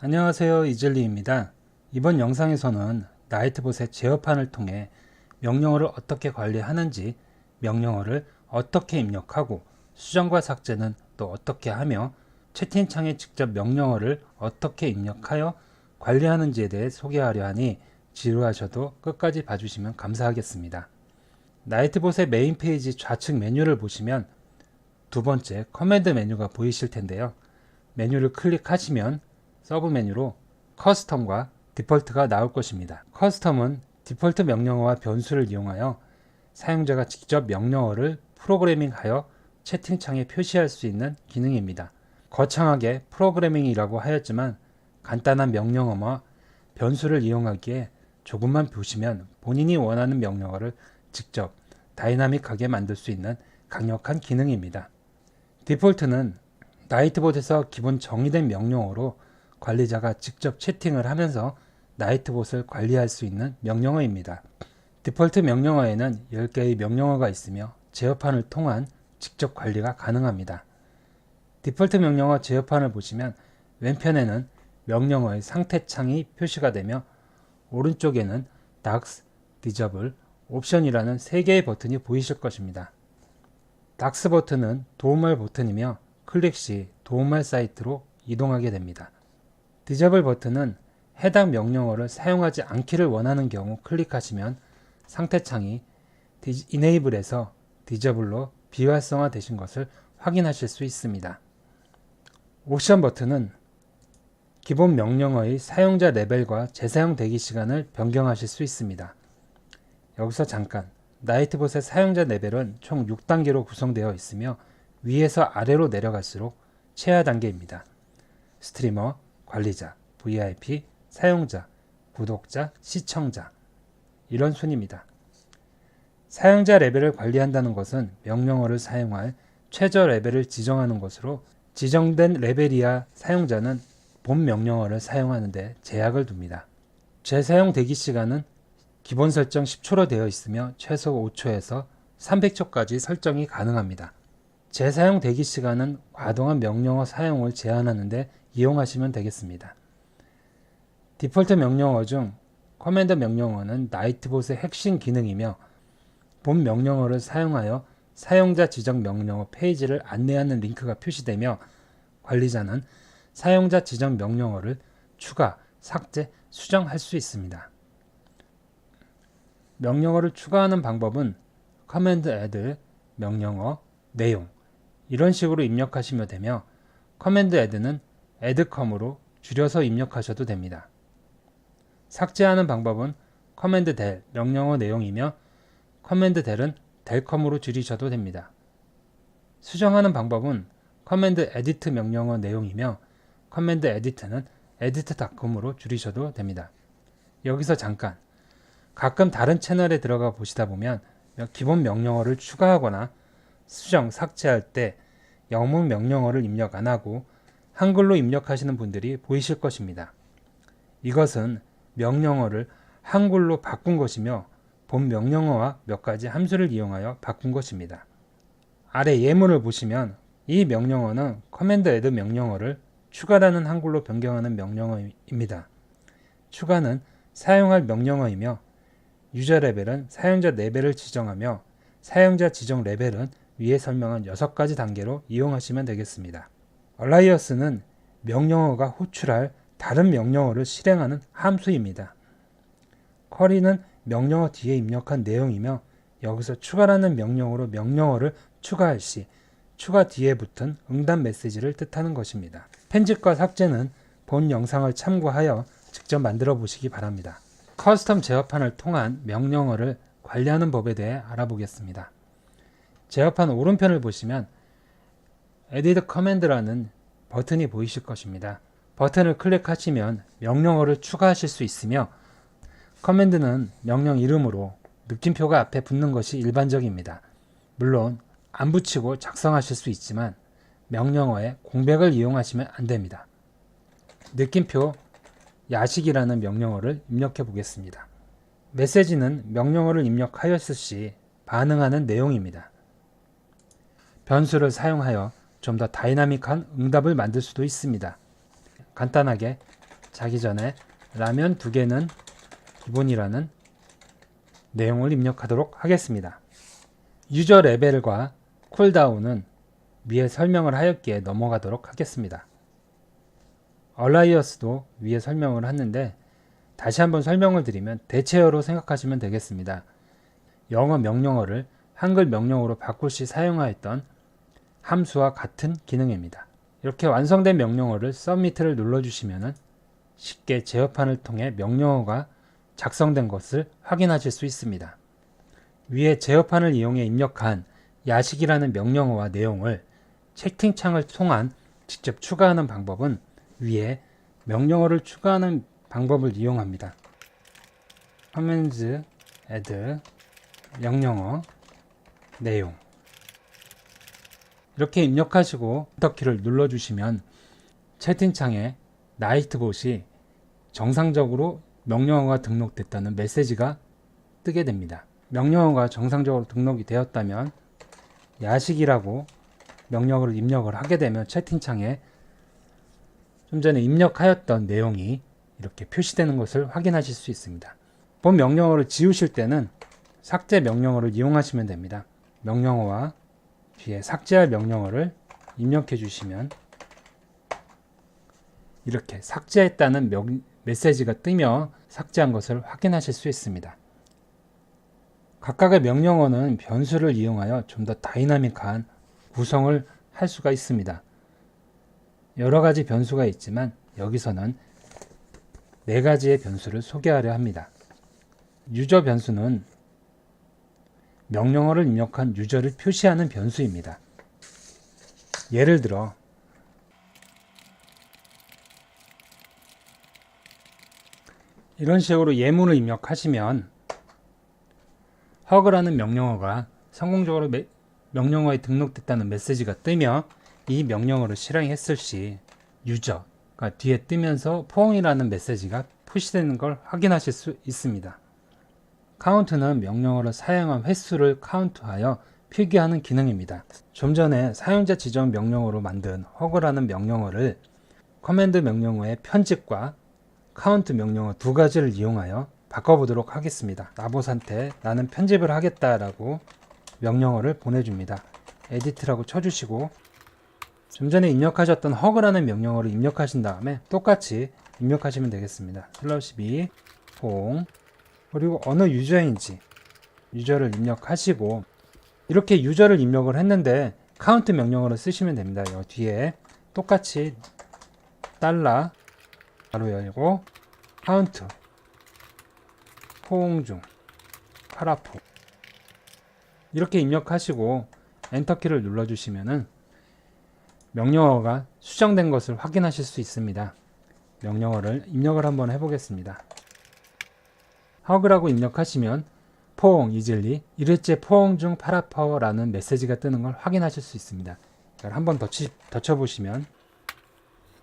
안녕하세요, 이즐리입니다. 이번 영상에서는 나이트봇의 제어판을 통해 명령어를 어떻게 관리하는지, 명령어를 어떻게 입력하고 수정과 삭제는 또 어떻게 하며 채팅창에 직접 명령어를 어떻게 입력하여 관리하는지에 대해 소개하려 하니 지루하셔도 끝까지 봐주시면 감사하겠습니다. 나이트봇의 메인 페이지 좌측 메뉴를 보시면 두 번째 커맨드 메뉴가 보이실 텐데요. 메뉴를 클릭하시면 서브 메뉴로 커스텀과 디폴트가 나올 것입니다. 커스텀은 디폴트 명령어와 변수를 이용하여 사용자가 직접 명령어를 프로그래밍하여 채팅창에 표시할 수 있는 기능입니다. 거창하게 프로그래밍이라고 하였지만 간단한 명령어와 변수를 이용하기에 조금만 보시면 본인이 원하는 명령어를 직접 다이나믹하게 만들 수 있는 강력한 기능입니다. 디폴트는 나이트봇에서 기본 정의된 명령어로 관리자가 직접 채팅을 하면서 나이트봇을 관리할 수 있는 명령어입니다. 디폴트 명령어에는 10개의 명령어가 있으며 제어판을 통한 직접 관리가 가능합니다. 디폴트 명령어 제어판을 보시면 왼편에는 명령어의 상태 창이 표시가 되며 오른쪽에는 DAX, Disable, 옵션이라는 3개의 버튼이 보이실 것입니다. DAX 버튼은 도움말 버튼이며 클릭 시 도움말 사이트로 이동하게 됩니다. 디저블 버튼은 해당 명령어를 사용하지 않기를 원하는 경우 클릭하시면 상태창이 Enable에서 Disable로 비활성화 되신 것을 확인하실 수 있습니다. 옵션 버튼은 기본 명령어의 사용자 레벨과 재사용 대기 시간을 변경하실 수 있습니다. 여기서 잠깐, 나이트봇의 사용자 레벨은 총 6단계로 구성되어 있으며 위에서 아래로 내려갈수록 최하 단계입니다. 스트리머, 관리자, VIP, 사용자, 구독자, 시청자 이런 순입니다. 사용자 레벨을 관리한다는 것은 명령어를 사용할 최저 레벨을 지정하는 것으로 지정된 레벨 이하 사용자는 본 명령어를 사용하는 데 제약을 둡니다. 재사용 대기 시간은 기본 설정 10초로 되어 있으며 최소 5초에서 300초까지 설정이 가능합니다. 재사용 대기 시간은 과도한 명령어 사용을 제한하는 데 이용하시면 되겠습니다. 디폴트 명령어 중 커맨드 명령어는 나이트봇의 핵심 기능이며 본 명령어를 사용하여 사용자 지정 명령어 페이지를 안내하는 링크가 표시되며 관리자는 사용자 지정 명령어를 추가, 삭제, 수정할 수 있습니다. 명령어를 추가하는 방법은 커맨드 애드, 명령어, 내용 이런 식으로 입력하시면 되며 커맨드 애드는 addcom으로 줄여서 입력하셔도 됩니다. 삭제하는 방법은 커맨드 델, 명령어 내용이며 커맨드 델은 delcom으로 줄이셔도 됩니다. 수정하는 방법은 커맨드 에디트 명령어 내용이며 커맨드 에디트는 edit.com으로 줄이셔도 됩니다. 여기서 잠깐, 가끔 다른 채널에 들어가 보시다 보면 기본 명령어를 추가하거나 수정, 삭제할 때 영문 명령어를 입력 안 하고 한글로 입력하시는 분들이 보이실 것입니다. 이것은 명령어를 한글로 바꾼 것이며 본 명령어와 몇 가지 함수를 이용하여 바꾼 것입니다. 아래 예문을 보시면 이 명령어는 커맨드 애드 명령어를 추가라는 한글로 변경하는 명령어입니다. 추가는 사용할 명령어이며 유저 레벨은 사용자 레벨을 지정하며 사용자 지정 레벨은 위에 설명한 6가지 단계로 이용하시면 되겠습니다. 얼라이어스는 명령어가 호출할 다른 명령어를 실행하는 함수입니다. 쿼리는 명령어 뒤에 입력한 내용이며 여기서 추가라는 명령어로 명령어를 추가할 시 추가 뒤에 붙은 응답 메시지를 뜻하는 것입니다. 편집과 삭제는 본 영상을 참고하여 직접 만들어 보시기 바랍니다. 커스텀 제어판을 통한 명령어를 관리하는 법에 대해 알아보겠습니다. 제어판 오른편을 보시면 Edit Command라는 버튼이 보이실 것입니다. 버튼을 클릭하시면 명령어를 추가하실 수 있으며 커맨드는 명령 이름으로 느낌표가 앞에 붙는 것이 일반적입니다. 물론 안 붙이고 작성하실 수 있지만 명령어에 공백을 이용하시면 안 됩니다. 느낌표 야식이라는 명령어를 입력해 보겠습니다. 메시지는 명령어를 입력하였을 시 반응하는 내용입니다. 변수를 사용하여 좀 더 다이나믹한 응답을 만들 수도 있습니다. 간단하게 자기 전에 라면 2개는 기본이라는 내용을 입력하도록 하겠습니다. 유저 레벨과 쿨다운은 위에 설명을 하였기에 넘어가도록 하겠습니다. 얼라이어스도 위에 설명을 했는데 다시 한번 설명을 드리면 대체어로 생각하시면 되겠습니다. 영어 명령어를 한글 명령어로 바꿀 시 사용하였던 함수와 같은 기능입니다. 이렇게 완성된 명령어를 서미트를 눌러주시면 쉽게 제어판을 통해 명령어가 작성된 것을 확인하실 수 있습니다. 위에 제어판을 이용해 입력한 야식이라는 명령어와 내용을 채팅창을 통한 직접 추가하는 방법은 위에 명령어를 추가하는 방법을 이용합니다. 커맨드 add 명령어 내용 이렇게 입력하시고 엔터키를 눌러주시면 채팅창에 나이트봇이 정상적으로 명령어가 등록됐다는 메시지가 뜨게 됩니다. 명령어가 정상적으로 등록이 되었다면 야식이라고 명령어를 입력을 하게 되면 채팅창에 좀 전에 입력하였던 내용이 이렇게 표시되는 것을 확인하실 수 있습니다. 본 명령어를 지우실 때는 삭제 명령어를 이용하시면 됩니다. 명령어와 뒤에 삭제할 명령어를 입력해 주시면 이렇게 삭제했다는 메시지가 뜨며 삭제한 것을 확인하실 수 있습니다. 각각의 명령어는 변수를 이용하여 좀 더 다이나믹한 구성을 할 수가 있습니다. 여러 가지 변수가 있지만 여기서는 4가지의 변수를 소개하려 합니다. 유저 변수는 명령어를 입력한 유저를 표시하는 변수입니다. 예를 들어 이런 식으로 예문을 입력하시면 허그라는 명령어가 성공적으로 명령어에 등록됐다는 메시지가 뜨며 이 명령어를 실행했을 시 유저가 뒤에 뜨면서 포옹이라는 메시지가 표시되는 걸 확인하실 수 있습니다. 카운트는 명령어를 사용한 횟수를 카운트하여 필기하는 기능입니다. 좀 전에 사용자 지정 명령어로 만든 허그라는 명령어를 커맨드 명령어의 편집과 카운트 명령어 2가지를 이용하여 바꿔보도록 하겠습니다. 나봇한테 나는 편집을 하겠다라고 명령어를 보내줍니다. 에디트라고 쳐주시고 좀 전에 입력하셨던 허그라는 명령어를 입력하신 다음에 똑같이 입력하시면 되겠습니다. /b 포옹 그리고 어느 유저인지 유저를 입력하시고 이렇게 유저를 입력을 했는데 카운트 명령어를 쓰시면 됩니다. 이 뒤에 똑같이 달러 가로 열고 카운트 포옹 중 파라포 이렇게 입력하시고 엔터키를 눌러주시면은 명령어가 수정된 것을 확인하실 수 있습니다. 명령어를 입력을 한번 해보겠습니다. 허그라고 입력하시면 포옹 이즐리 1회째 포옹 중 파라퍼라는 메시지가 뜨는 걸 확인하실 수 있습니다. 이걸 한번 더 쳐보시면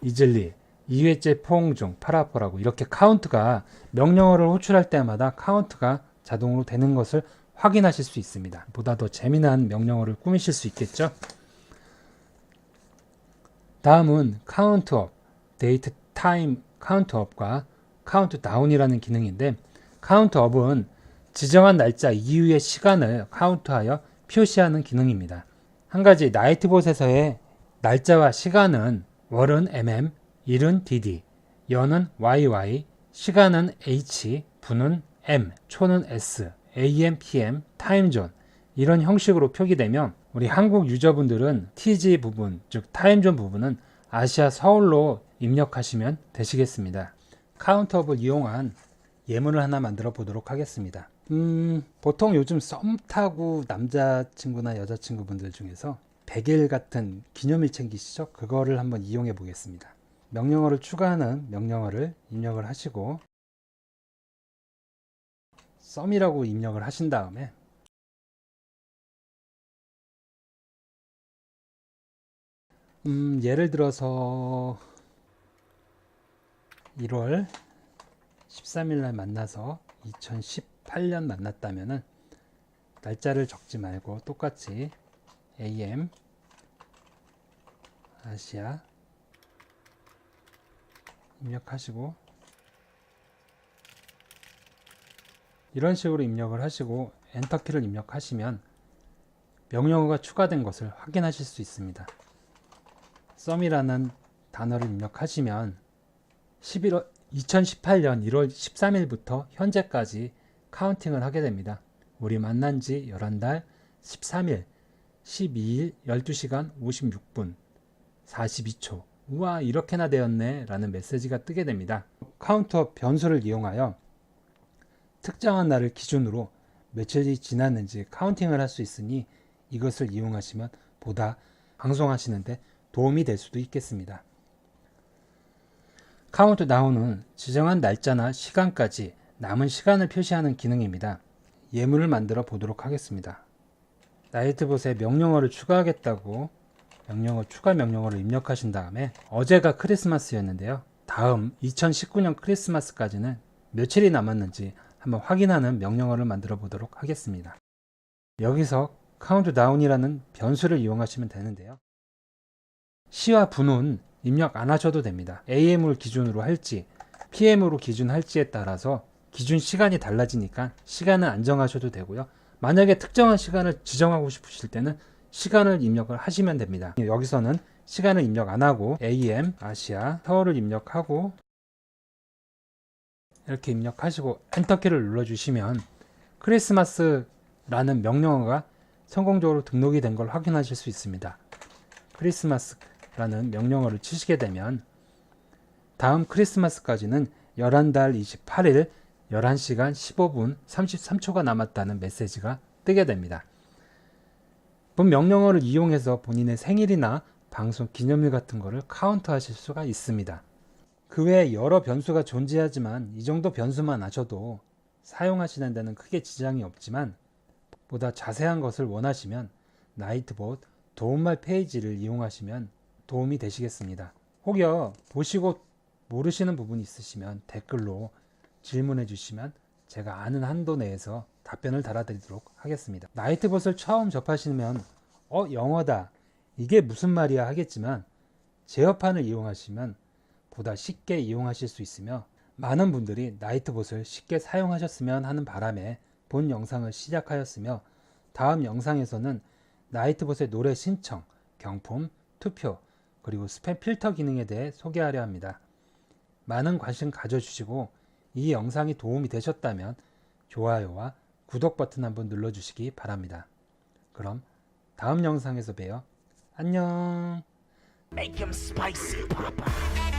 이즐리 2회째 포옹 중 파라퍼라고 이렇게 카운트가 명령어를 호출할 때마다 카운트가 자동으로 되는 것을 확인하실 수 있습니다. 보다 더 재미난 명령어를 꾸미실 수 있겠죠? 다음은 카운트업, 데이트 타임 카운트업과 카운트다운이라는 기능인데 카운트업은 지정한 날짜 이후의 시간을 카운트하여 표시하는 기능입니다. 한 가지 나이트봇에서의 날짜와 시간은 월은 일은 연은 시간은 분은 초는 AM, PM, 타임존 이런 형식으로 표기되며 우리 한국 유저분들은 TG 부분, 즉 타임존 부분은 아시아 서울로 입력하시면 되시겠습니다. 카운트업을 이용한 예문을 하나 만들어 보도록 하겠습니다. 보통 요즘 썸 타고 남자친구나 여자친구분들 중에서 100일 같은 기념일 챙기시죠? 그거를 한번 이용해 보겠습니다. 명령어를 추가하는 명령어를 입력을 하시고 썸이라고 입력을 하신 다음에 예를 들어서 1월 13일 날 만나서 2018년 만났다면은 날짜를 적지 말고 똑같이 AM 아시아 입력하시고 이런 식으로 입력을 하시고 엔터키를 입력하시면 명령어가 추가된 것을 확인하실 수 있습니다. 썸이라는 단어를 입력하시면 2018년 1월 13일부터 현재까지 카운팅을 하게 됩니다. 우리 만난 지 11달 13일 12일 12시간 56분 42초. 우와, 이렇게나 되었네 라는 메시지가 뜨게 됩니다. 카운터 변수를 이용하여 특정한 날을 기준으로 며칠이 지났는지 카운팅을 할 수 있으니 이것을 이용하시면 보다 방송하시는데 도움이 될 수도 있겠습니다. 카운트다운은 지정한 날짜나 시간까지 남은 시간을 표시하는 기능입니다. 예문을 만들어 보도록 하겠습니다. 나이트봇에 명령어를 추가하겠다고 명령어 추가 명령어를 입력하신 다음에 어제가 크리스마스였는데요. 다음 2019년 크리스마스까지는 며칠이 남았는지 한번 확인하는 명령어를 만들어 보도록 하겠습니다. 여기서 카운트다운이라는 변수를 이용하시면 되는데요. 시와 분은 입력 안 하셔도 됩니다. AM을 기준으로 할지 PM으로 기준할지에 따라서 기준 시간이 달라지니까 시간은 안 정하셔도 되고요. 만약에 특정한 시간을 지정하고 싶으실 때는 시간을 입력을 하시면 됩니다. 여기서는 시간을 입력 안 하고 AM, 아시아, 서울을 입력하고 이렇게 입력하시고 엔터키를 눌러주시면 크리스마스라는 명령어가 성공적으로 등록이 된 걸 확인하실 수 있습니다. 크리스마스라는 명령어를 치시게 되면 다음 크리스마스까지는 11달 28일 11시간 15분 33초가 남았다는 메시지가 뜨게 됩니다. 본 명령어를 이용해서 본인의 생일이나 방송 기념일 같은 거를 카운트하실 수가 있습니다. 그 외에 여러 변수가 존재하지만 이 정도 변수만 아셔도 사용하시는 데는 크게 지장이 없지만 보다 자세한 것을 원하시면 나이트봇 도움말 페이지를 이용하시면 도움이 되시겠습니다. 혹여 보시고 모르시는 부분이 있으시면 댓글로 질문해 주시면 제가 아는 한도 내에서 답변을 달아드리도록 하겠습니다. 나이트봇을 처음 접하시면 영어다 이게 무슨 말이야 하겠지만 제어판을 이용하시면 보다 쉽게 이용하실 수 있으며 많은 분들이 나이트봇을 쉽게 사용하셨으면 하는 바람에 본 영상을 시작하였으며 다음 영상에서는 나이트봇의 노래 신청, 경품, 투표, 그리고 스팸 필터 기능에 대해 소개하려 합니다. 많은 관심 가져주시고 이 영상이 도움이 되셨다면 좋아요와 구독 버튼 한번 눌러주시기 바랍니다. 그럼 다음 영상에서 봬요. 안녕. Make him spicy, Papa.